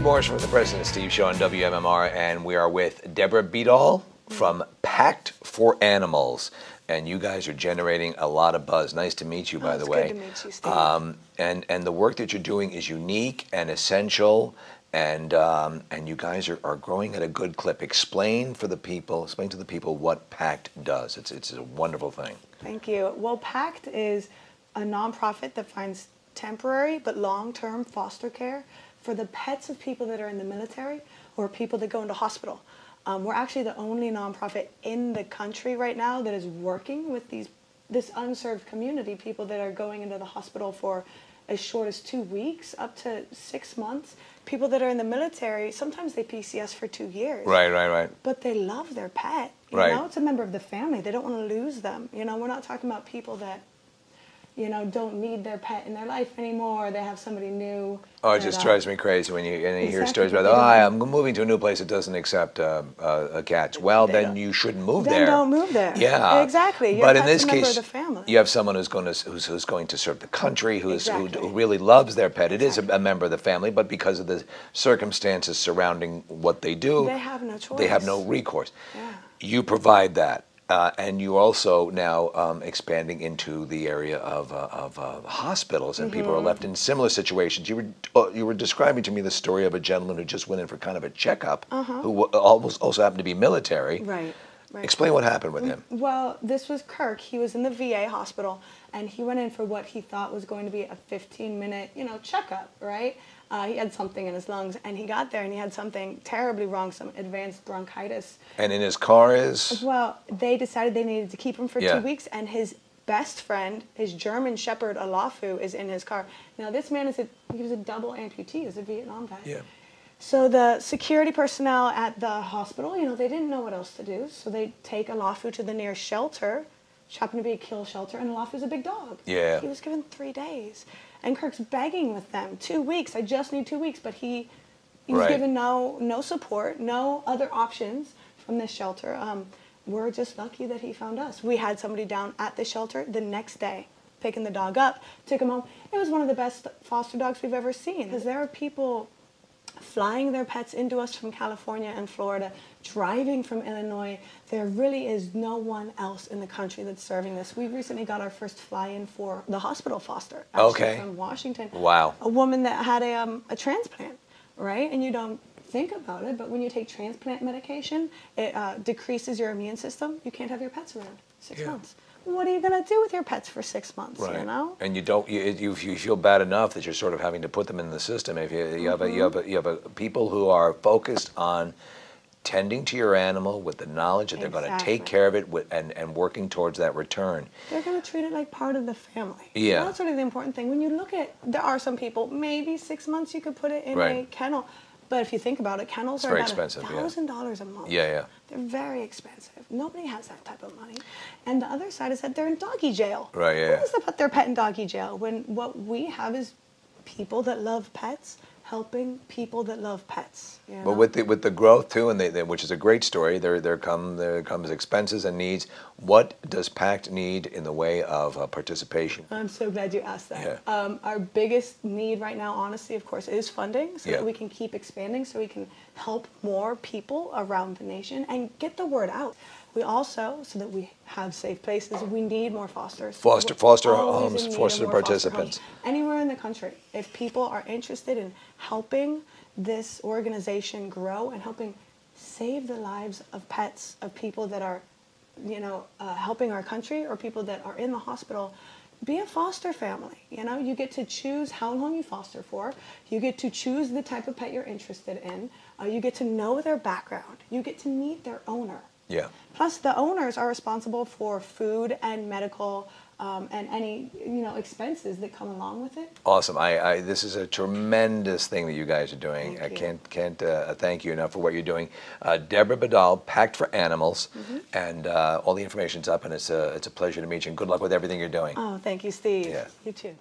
Morris from the President Steve Show on WMMR, and we are with Deborah Beadall from PACT for Animals. And you guys are generating a lot of buzz. Nice to meet you, by the way. It's good to meet you, Steve. And the work that you're doing is unique and essential, and you guys are growing at a good clip. Explain to the people what PACT does. It's a wonderful thing. Thank you. Well, PACT is a nonprofit that finds temporary but long-term foster care for the pets of people that are in the military or people that go into hospital. We're actually the only nonprofit in the country right now that is working with this unserved community, people that are going into the hospital for as short as 2 weeks, up to 6 months. People that are in the military, sometimes they PCS for 2 years. Right. But they love their pet. You know, it's a member of the family. They don't want to lose them. You know, we're not talking about people that, you know, don't need their pet in their life anymore. They have somebody new. Oh, it just drives me crazy when you hear stories about, I'm moving to a new place that doesn't accept cats. Well, then you shouldn't move there. Then don't move there. Yeah, exactly. But in this case, of the family. You have someone who's going to serve the country, who really loves their pet. It is a member of the family, but because of the circumstances surrounding what they do, they have no choice. They have no recourse. Yeah. You provide that. And you also now expanding into the area of hospitals, and people are left in similar situations. You were describing to me the story of a gentleman who just went in for kind of a checkup, who also happened to be military. Right. Explain what happened with him. Well, this was Kirk. He was in the VA hospital, and he went in for what he thought was going to be a 15-minute, checkup, right? He had something in his lungs, and he got there, and he had something terribly wrong, some advanced bronchitis. And in his car is? Well, they decided they needed to keep him for 2 weeks, and his best friend, his German Shepherd, Alafu, is in his car. Now, this man he was a double amputee. He was a Vietnam vet. Yeah. So the security personnel at the hospital, they didn't know what else to do. So they take Alafu to the nearest shelter, which happened to be a kill shelter, and Alafu's a big dog. Yeah. He was given 3 days. And Kirk's begging with them, 2 weeks, I just need 2 weeks. But he was given no support, no other options from this shelter. We're just lucky that he found us. We had somebody down at the shelter the next day, picking the dog up, took him home. It was one of the best foster dogs we've ever seen. Because there are people flying their pets into us from California and Florida, driving from Illinois. There really is no one else in the country that's serving this. We recently got our first fly-in for the hospital foster, actually, from Washington. Wow. A woman that had a transplant, right? And you don't think about it, but when you take transplant medication, it decreases your immune system. You can't have your pets around 6 months. What are you going to do with your pets for 6 months, And you feel bad enough that you're sort of having to put them in the system. If you have people who are focused on tending to your animal with the knowledge that they're going to take care of it and working towards that return. They're going to treat it like part of the family. Yeah. That's really the important thing. When you look at, there are some people, maybe 6 months you could put it in a kennel. But if you think about it, kennels are about $1,000 a month. Yeah. They're very expensive. Nobody has that type of money. And the other side is that they're in doggy jail. Right, yeah. Who wants to put their pet in doggy jail when what we have is people that love pets helping people that love pets? But with the growth too, and which is a great story, there comes expenses and needs. What does PACT need in the way of participation? I'm so glad you asked that. Yeah. Our biggest need right now, honestly, of course, is funding, so that we can keep expanding, so we can help more people around the nation and get the word out. We also, so that we have safe places, we need more fosters. Foster homes, foster participants. Anywhere in the country, if people are interested in helping this organization grow and helping save the lives of pets, of people that are, helping our country, or people that are in the hospital, be a foster family. You get to choose how long you foster for. You get to choose the type of pet you're interested in. You get to know their background. You get to meet their owner. Yeah. Plus, the owners are responsible for food and medical and any expenses that come along with it. Awesome. This is a tremendous thing that you guys are doing. I can't thank you enough for what you're doing. Deborah Beadall, PACT for Animals, and all the information's up, and it's a pleasure to meet you. And good luck with everything you're doing. Oh, thank you, Steve. Yeah. You too.